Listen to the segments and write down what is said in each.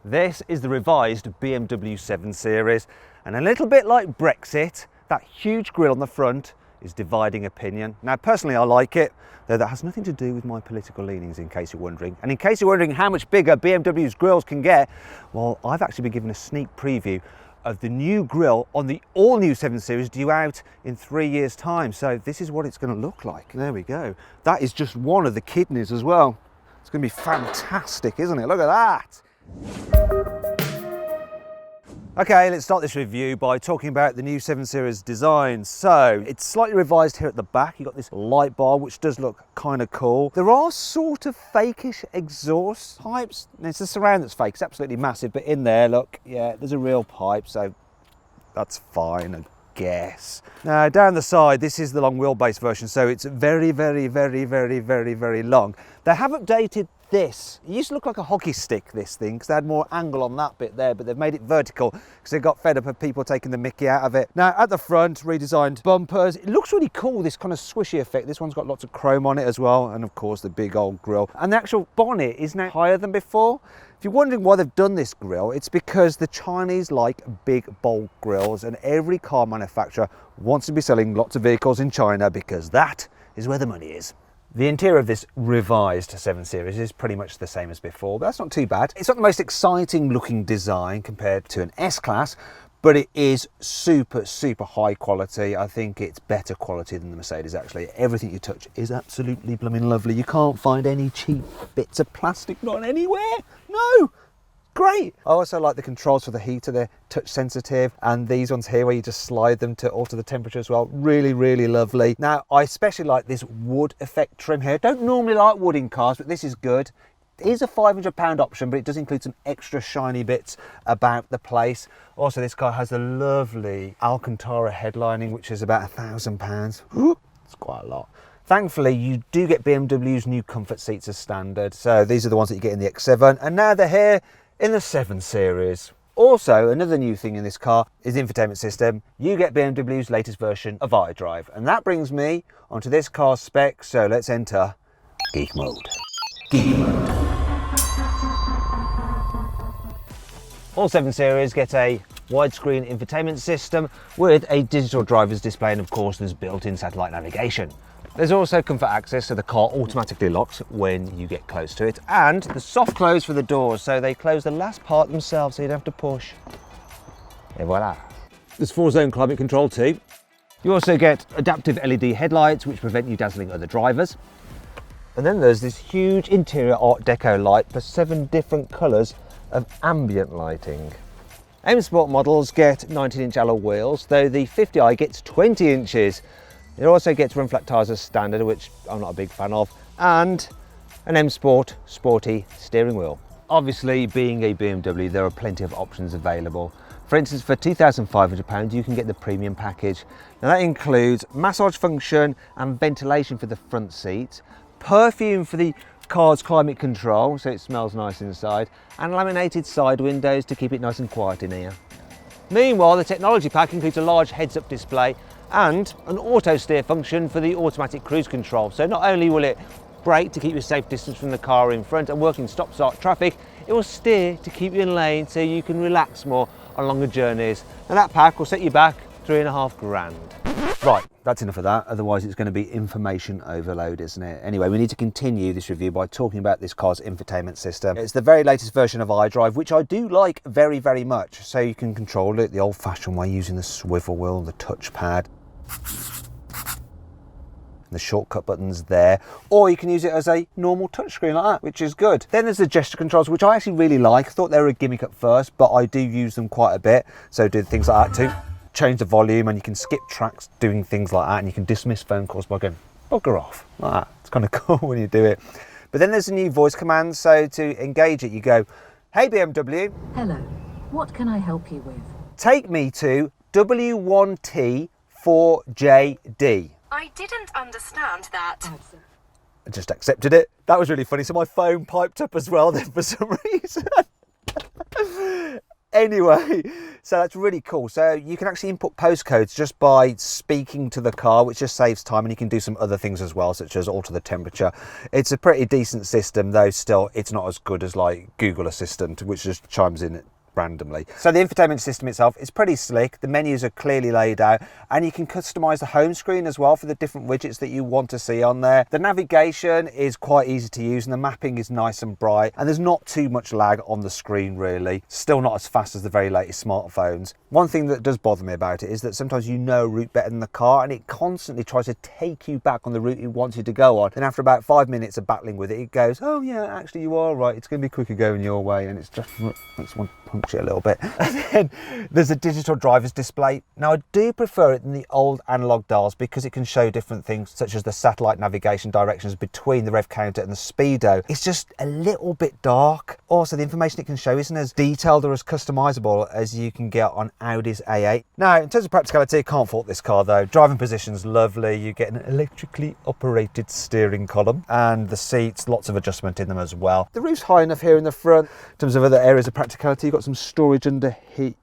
This is the revised BMW 7 Series, and a little bit like Brexit, that huge grille on the front is dividing opinion. Now personally I like it, though that has nothing to do with my political leanings, in case you're wondering. And in case you're wondering how much bigger BMW's grilles can get, well, I've actually been given a sneak preview of the new grille on the all-new 7 Series due out in 3 years' time. So this is what it's going to look like. There we go. That is just one of the kidneys as well. It's going to be fantastic, isn't it? Look at that. Okay, let's start this review by talking about the new 7 Series design. So it's slightly revised here at the back. You've got this light bar, which does look kind of cool. There are sort of fakeish exhaust pipes. It's the surround that's fake. It's absolutely massive, but in there, look, yeah, there's a real pipe, so that's fine, I guess. Now down the side, this is the long wheelbase version, so it's very, very, very, very, very, very long. They have updated this. It used to look like a hockey stick, this thing, because they had more angle on that bit there, but they've made it vertical because they got fed up of people taking the mickey out of it. Now at the front, redesigned bumpers. It looks really cool, this kind of swishy effect. This one's got lots of chrome on it as well, and of course the big old grille. And the actual bonnet is now higher than before. If you're wondering why they've done this grille, it's because the Chinese like big, bold grilles, and every car manufacturer wants to be selling lots of vehicles in China because that is where the money is. The interior of this revised 7 Series is pretty much the same as before, but that's not too bad. It's not the most exciting looking design compared to an S-Class, but it is super, super high quality. I think it's better quality than the Mercedes actually. Everything you touch is absolutely blooming lovely. You can't find any cheap bits of plastic, not anywhere. No! Great! I also like the controls for the heater. They're touch sensitive, and these ones here where you just slide them to alter the temperature as well. Really, really lovely. Now, I especially like this wood effect trim here. Don't normally like wood in cars, but this is good. It is a £500 option, but it does include some extra shiny bits about the place. Also, this car has a lovely Alcantara headlining, which is about £1,000. It's quite a lot. Thankfully, you do get BMW's new comfort seats as standard. So these are the ones that you get in the X7, and now they're here in the 7 Series. Also, another new thing in this car is the infotainment system. You get BMW's latest version of iDrive, and that brings me onto this car's spec. So let's enter geek mode. Geek mode. All 7 Series get a widescreen infotainment system with a digital driver's display, and of course there's built-in satellite navigation. There's also comfort access, so the car automatically locks when you get close to it, and the soft close for the doors, so they close the last part themselves so you don't have to push. Et voila. There's 4-zone climate control too. You also get adaptive LED headlights which prevent you dazzling other drivers. And then there's this huge interior Art Deco light for 7 different colours of ambient lighting. M Sport models get 19-inch alloy wheels, though the 50i gets 20 inches. It also gets run flat tyres as standard, which I'm not a big fan of, and an M Sport sporty steering wheel. Obviously, being a BMW, there are plenty of options available. For instance, for £2,500, you can get the premium package. Now that includes massage function and ventilation for the front seats, perfume for the car's climate control, so it smells nice inside, and laminated side windows to keep it nice and quiet in here. Meanwhile, the technology pack includes a large heads-up display and an auto steer function for the automatic cruise control. So not only will it brake to keep you a safe distance from the car in front and work in stop-start traffic, it will steer to keep you in lane so you can relax more on longer journeys. And that pack will set you back £3.5 grand. Right, that's enough of that, otherwise it's going to be information overload, isn't it? Anyway, we need to continue this review by talking about this car's infotainment system. It's the very latest version of iDrive, which I do like very, very much. So you can control it the old-fashioned way using the swivel wheel, the touchpad, the shortcut buttons there, or you can use it as a normal touchscreen like that, which is good. Then there's the gesture controls, which I actually really like. I thought they were a gimmick at first, but I do use them quite a bit. So do things like that too. Change the volume, and you can skip tracks doing things like that, and you can dismiss phone calls by going bugger off like that. It's kind of cool when you do it. But then there's a new voice command, so to engage it you go, hey BMW, hello, what can I help you with? Take me to W1T4JD. I didn't understand that. I just accepted it. That was really funny. So my phone piped up as well then for some reason. Anyway, so that's really cool. So you can actually input postcodes just by speaking to the car, which just saves time, and you can do some other things as well, such as alter the temperature. It's a pretty decent system, though still it's not as good as like Google Assistant, which just chimes in randomly. So the infotainment system itself is pretty slick. The menus are clearly laid out, and you can customize the home screen as well for the different widgets that you want to see on there. The navigation is quite easy to use, and the mapping is nice and bright, and there's not too much lag on the screen really. Still not as fast as the very latest smartphones. One thing that does bother me about it is that sometimes you know a route better than the car, and it constantly tries to take you back on the route it wants you to go on. And after about 5 minutes of battling with it, it goes, oh yeah, actually you are right, it's going to be quicker going your way, and it's just makes one punch it a little bit. And then there's a digital driver's display. Now I do prefer it than the old analog dials because it can show different things such as the satellite navigation directions between the rev counter and the speedo. It's just a little bit dark. Also, the information it can show isn't as detailed or as customizable as you can get on Audi's A8. Now, in terms of practicality, can't fault this car though. Driving position's lovely. You get an electrically operated steering column, and the seats, lots of adjustment in them as well. The roof's high enough here in the front. In terms of other areas of practicality, you've got some storage under heat.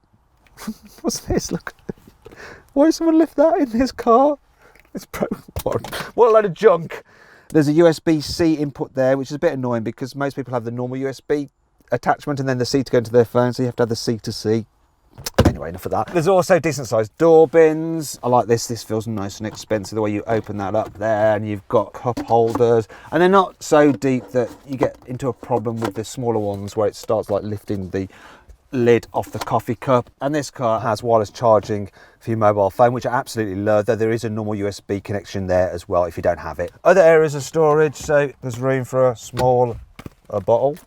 What's this? Look. Why did someone lift that in this car? It's what a load of junk. There's a USB-C input there, which is a bit annoying because most people have the normal USB attachment and then the C to go into their phone, so you have to have the C to C. Anyway, enough of that. There's also decent sized door bins. I like this. This feels nice and expensive, the way you open that up there, and you've got cup holders, and they're not so deep that you get into a problem with the smaller ones where it starts like lifting the lid off the coffee cup. And this car has wireless charging for your mobile phone, which I absolutely love, though there is a normal USB connection there as well if you don't have it. Other areas of storage, so there's room for a small bottle.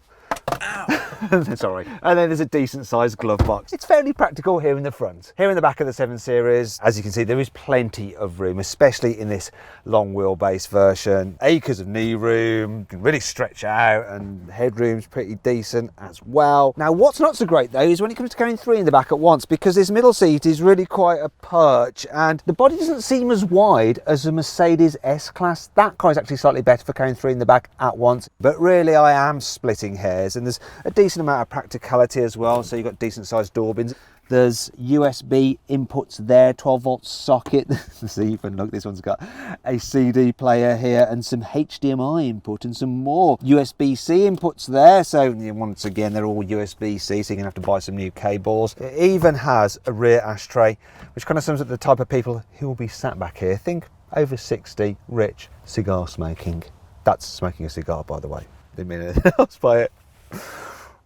Sorry. And then there's a decent sized glove box. It's fairly practical here in the front. Here in the back of the 7 Series, as you can see, there is plenty of room, especially in this long wheelbase version. Acres of knee room, you can really stretch out, and headroom's pretty decent as well. Now, what's not so great though is when it comes to carrying 3 in the back at once, because this middle seat is really quite a perch, and the body doesn't seem as wide as a Mercedes S-Class. That car is actually slightly better for carrying 3 in the back at once, but really I am splitting hairs, and there's a decent amount of practicality as well. So you've got decent sized door bins. There's USB inputs there, 12 volt socket. See, even look, this one's got a CD player here and some HDMI input and some more USB-C inputs there. So once again, they're all USB-C, so you're gonna have to buy some new cables. It even has a rear ashtray, which kind of sums up the type of people who will be sat back here. Think over 60, rich, cigar smoking. That's smoking a cigar, by the way. Didn't mean anything else by it.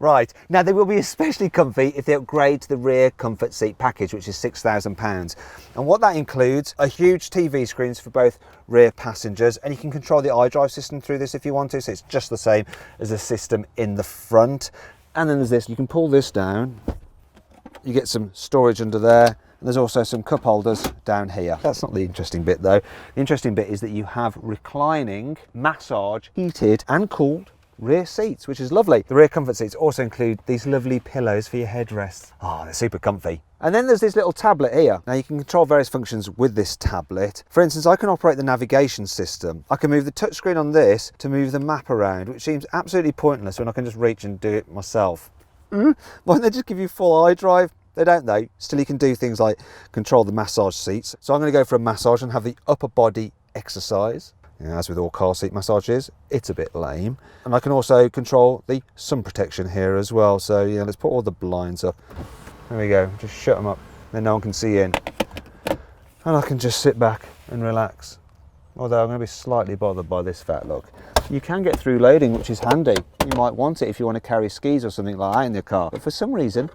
Right, now they will be especially comfy if they upgrade to the rear comfort seat package, which is £6,000. And what that includes are huge TV screens for both rear passengers, and you can control the iDrive system through this if you want to, so it's just the same as the system in the front. And then there's this, you can pull this down, you get some storage under there, and there's also some cup holders down here. That's not the interesting bit though. The interesting bit is that you have reclining, massage, heated and cooled rear seats, which is lovely. The rear comfort seats also include these lovely pillows for your headrests. Oh, they're super comfy. And then there's this little tablet here. Now you can control various functions with this tablet. For instance, I can operate the navigation system. I can move the touchscreen on this to move the map around, which seems absolutely pointless when I can just reach and do it myself. Why don't they just give you full iDrive? They don't though. Still, you can do things like control the massage seats. So I'm going to go for a massage and have the upper body exercise. As with all car seat massages, it's a bit lame. And I can also control the sun protection here as well. So yeah, let's put all the blinds up. There we go, just shut them up, then no one can see in. And I can just sit back and relax. Although I'm going to be slightly bothered by this fat look. You can get through loading, which is handy. You might want it if you want to carry skis or something like that in your car. But for some reason,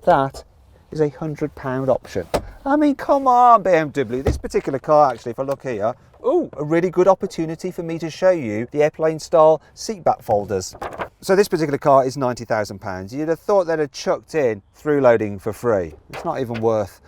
that is a £100 option. I mean, come on, BMW. This particular car, actually, if I look here, ooh, a really good opportunity for me to show you the airplane style seat back folders. So this particular car is £90,000. You'd have thought they'd have chucked in through loading for free. It's not even worth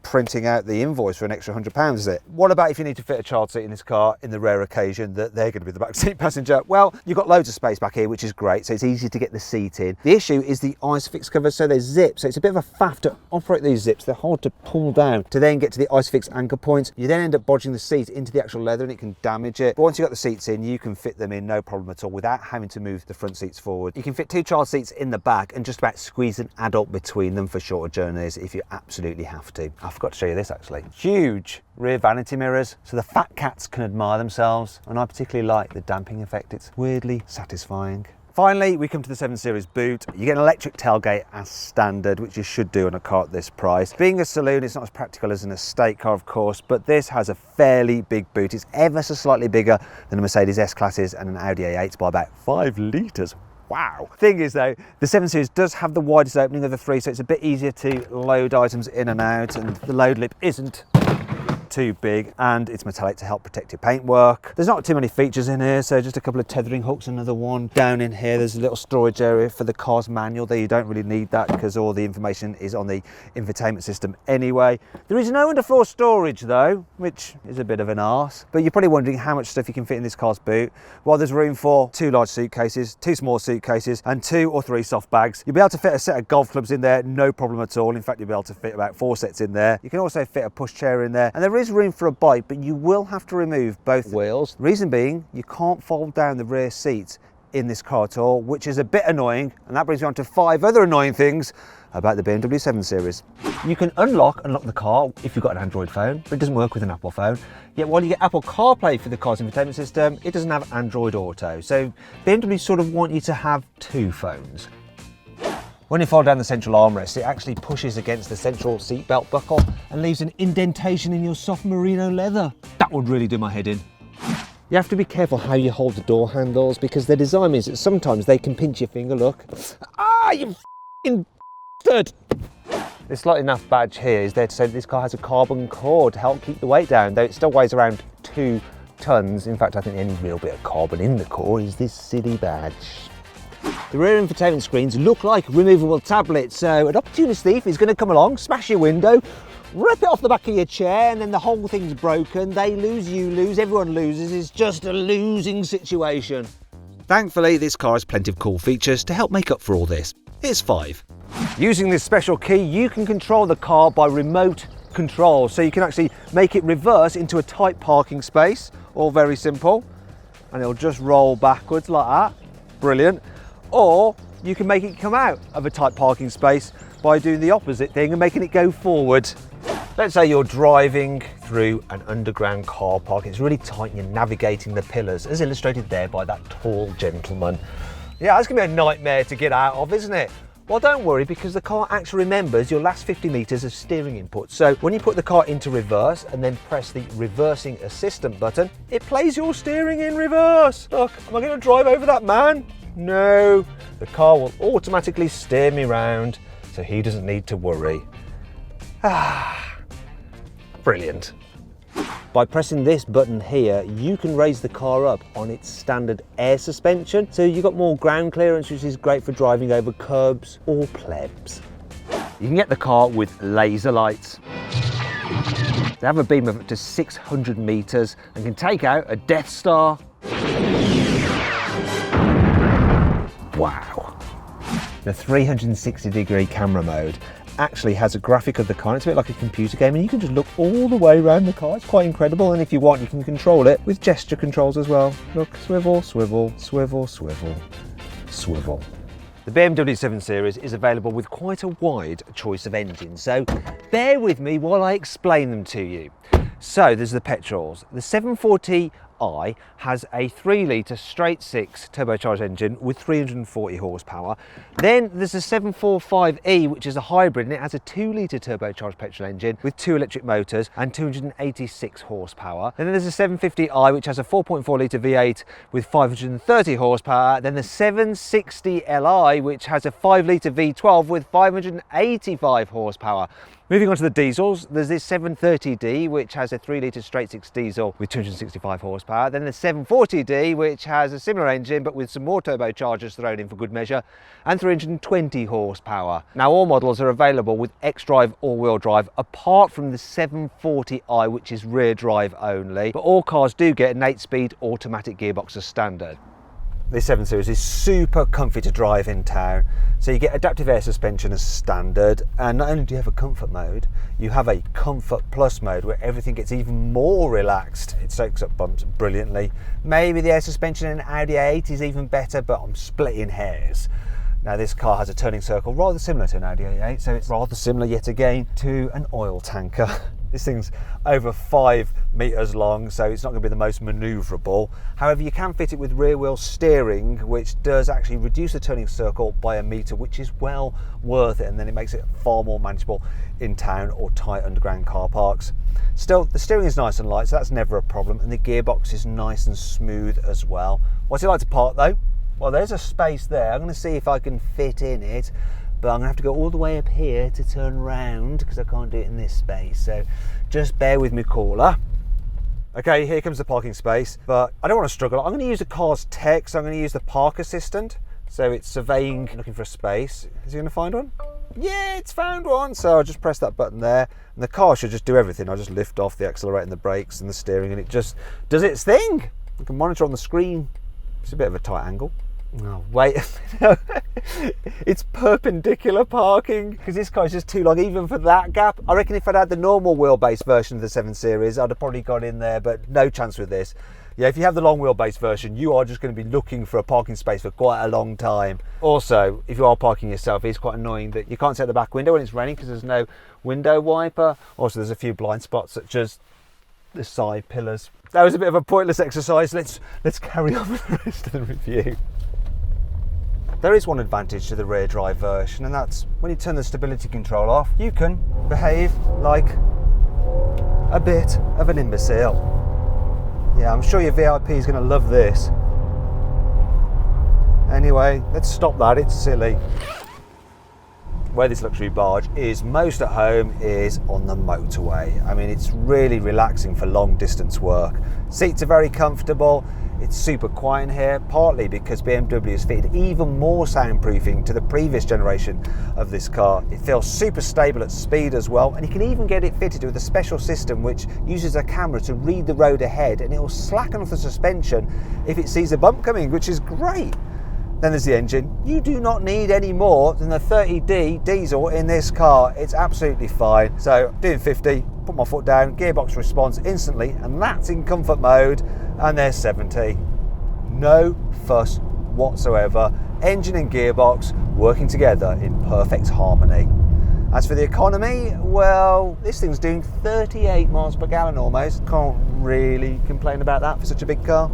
printing out the invoice for an extra £100, is it? What about if you need to fit a child seat in this car in the rare occasion that they're going to be the back seat passenger? Well, you've got loads of space back here, which is great, so it's easy to get the seat in. The issue is the ISOFIX covers, so they're zipped, so it's a bit of a faff to operate these zips. They're hard to pull down to then get to the ISOFIX anchor points. You then end up bodging the seat into the actual leather and it can damage it. But once you've got the seats in, you can fit them in no problem at all without having to move the front seats forward. You can fit 2 child seats in the back and just about squeeze an adult between them for shorter journeys if you absolutely have to. I forgot to show you this actually. Huge rear vanity mirrors, so the fat cats can admire themselves, and I particularly like the damping effect. It's weirdly satisfying. Finally, we come to the 7 Series boot. You get an electric tailgate as standard, which you should do on a car at this price. Being a saloon, it's not as practical as an estate car, of course, but this has a fairly big boot. It's ever so slightly bigger than a Mercedes S-Classes and an Audi A8 by about 5 litres. Wow. Thing is though, the 7 Series does have the widest opening of the 3, so it's a bit easier to load items in and out, and the load lip isn't too big, and it's metallic to help protect your paintwork. There's not too many features in here, so just a couple of tethering hooks, another one down in here. There's a little storage area for the car's manual there. You don't really need that because all the information is on the infotainment system anyway. There is no underfloor storage though, which is a bit of an arse, but you're probably wondering how much stuff you can fit in this car's boot. Well, there's room for 2 large suitcases, 2 small suitcases, and 2 or 3 soft bags. You'll be able to fit a set of golf clubs in there, no problem at all. In fact, you'll be able to fit about 4 sets in there. You can also fit a pushchair in there, and there is room for a bike, but you will have to remove both wheels. Reason being, you can't fold down the rear seats in this car at all, which is a bit annoying, and that brings me on to 5 other annoying things about the BMW 7 Series. You can unlock the car if you've got an Android phone, but it doesn't work with an Apple phone. Yet while you get Apple CarPlay for the car's infotainment system, it doesn't have Android Auto. So BMW sort of want you to have 2 phones. When you fold down the central armrest, it actually pushes against the central seatbelt buckle and leaves an indentation in your soft merino leather. That would really do my head in. You have to be careful how you hold the door handles because their design means that sometimes they can pinch your finger, look. Ah, you f***ing bastard! This slightly naff badge here is there to say that this car has a carbon core to help keep the weight down, though it still weighs around 2 tons. In fact, I think the only real bit of carbon in the core is this silly badge. The rear infotainment screens look like removable tablets, so an opportunist thief is going to come along, smash your window, rip it off the back of your chair, and then the whole thing's broken. They lose, you lose, everyone loses. It's just a losing situation. Thankfully, this car has plenty of cool features to help make up for all this. Here's 5. Using this special key, you can control the car by remote control, so you can actually make it reverse into a tight parking space, all very simple, and it'll just roll backwards like that. Brilliant. Or you can make it come out of a tight parking space by doing the opposite thing and making it go forward. Let's say you're driving through an underground car park. It's really tight and you're navigating the pillars, as illustrated there by that tall gentleman. Yeah, that's gonna be a nightmare to get out of, isn't it? Well, don't worry, because the car actually remembers your last 50 metres of steering input. So when you put the car into reverse and then press the reversing assistant button, it plays your steering in reverse. Look, am I gonna drive over that man? No, the car will automatically steer me round, so he doesn't need to worry. Brilliant. By pressing this button here, you can raise the car up on its standard air suspension, so you've got more ground clearance, which is great for driving over curbs or plebs. You can get the car with laser lights. They have a beam of up to 600 metres and can take out a Death Star. Wow. The 360-degree camera mode actually has a graphic of the car. It's a bit like a computer game, and you can just look all the way around the car. It's quite incredible, and if you want, you can control it with gesture controls as well. Look, swivel, swivel, swivel, swivel, swivel. The BMW 7 Series is available with quite a wide choice of engines, so bear with me while I explain them to you. So there's the petrols. The 740i has a 3-litre straight-six turbocharged engine with 340 horsepower. Then there's the 745e, which is a hybrid, and it has a 2-litre turbocharged petrol engine with 2 electric motors and 286 horsepower. And then there's the 750i, which has a 4.4-litre V8 with 530 horsepower. Then the 760li, which has a 5-litre V12 with 585 horsepower. Moving on to the diesels, there's this 730D, which has a 3-litre straight-six diesel with 265 horsepower. Then the 740D, which has a similar engine, but with some more turbochargers thrown in for good measure, and 320 horsepower. Now, all models are available with xDrive all-wheel drive, apart from the 740i, which is rear drive only. But all cars do get an 8-speed automatic gearbox as standard. This 7 Series is super comfy to drive in town. So you get adaptive air suspension as standard, and not only do you have a comfort mode, you have a comfort plus mode where everything gets even more relaxed. It soaks up bumps brilliantly. Maybe the air suspension in an Audi A8 is even better, but I'm splitting hairs. Now, this car has a turning circle rather similar to an Audi A8, so it's rather similar yet again to an oil tanker. This thing's over 5 metres long, so it's not going to be the most manoeuvrable. However, you can fit it with rear wheel steering, which does actually reduce the turning circle by a metre, which is well worth it, and then it makes it far more manageable in town or tight underground car parks. Still, the steering is nice and light, so that's never a problem, and the gearbox is nice and smooth as well. What's it like to park though? Well, there's a space there. I'm going to see if I can fit in it, but I'm going to have to go all the way up here to turn round because I can't do it in this space. So just bear with me, caller. Okay, here comes the parking space, but I don't want to struggle. I'm going to use the car's tech, so I'm going to use the park assistant. So it's surveying, looking for a space. Is he going to find one? Yeah, it's found one. So I'll just press that button there, and the car should just do everything. I'll just lift off the accelerator and the brakes and the steering, and it just does its thing. You can monitor on the screen. It's a bit of a tight angle. Oh, wait a minute. It's perpendicular parking because this car is just too long even for that gap. I reckon if I'd had the normal wheelbase version of the 7 Series, I'd have probably got in there, but no chance with this. Yeah, if you have the long wheelbase version, you are just going to be looking for a parking space for quite a long time. Also, if you are parking yourself, it's quite annoying that you can't see out the back window when it's raining because there's no window wiper. Also, there's a few blind spots such as the side pillars. That was a bit of a pointless exercise. Let's carry on with the rest of the review. There is one advantage to the rear drive version, and that's when you turn the stability control off, you can behave like a bit of an imbecile. Yeah, I'm sure your VIP is going to love this. Anyway, let's stop that, it's silly. Where this luxury barge is most at home is on the motorway. I mean, it's really relaxing for long distance work. Seats are very comfortable. It's super quiet in here, partly because BMW has fitted even more soundproofing to the previous generation of this car. It feels super stable at speed as well, and you can even get it fitted with a special system which uses a camera to read the road ahead, and it will slacken off the suspension if it sees a bump coming, which is great. Then there's the engine. You do not need any more than the 30D diesel in this car. It's absolutely fine. So doing 50, put my foot down, gearbox response instantly, and that's in comfort mode, and there's 70. No fuss whatsoever. Engine and gearbox working together in perfect harmony. As for the economy, well, this thing's doing 38 miles per gallon almost. Can't really complain about that for such a big car.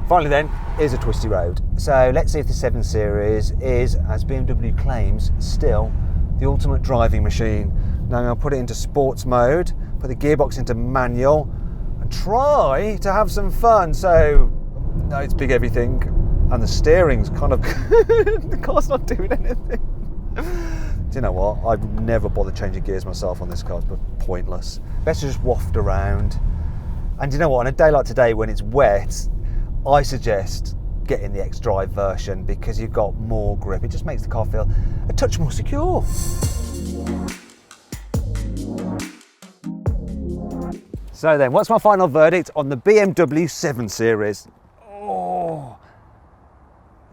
Finally then, here's a twisty road. So let's see if the 7 Series is, as BMW claims, still the ultimate driving machine. Now I'm going to put it into sports mode, put the gearbox into manual, and try to have some fun. So, no, it's big everything, and the steering's kind of, the car's not doing anything. Do you know what? I've never bothered changing gears myself on this car, but pointless. Best to just waft around. And you know what, on a day like today when it's wet, I suggest getting the xDrive version because you've got more grip. It just makes the car feel a touch more secure. So then, what's my final verdict on the BMW 7 Series? Oh,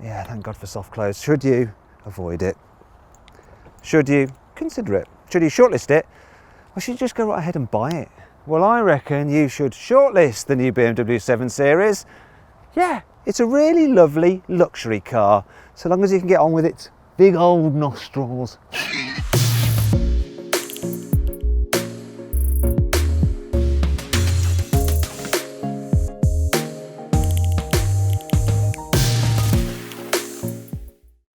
yeah, thank God for soft close. Should you avoid it? Should you consider it? Should you shortlist it? Or should you just go right ahead and buy it? Well, I reckon you should shortlist the new BMW 7 Series. Yeah, it's a really lovely luxury car, so long as you can get on with its big old nostrils.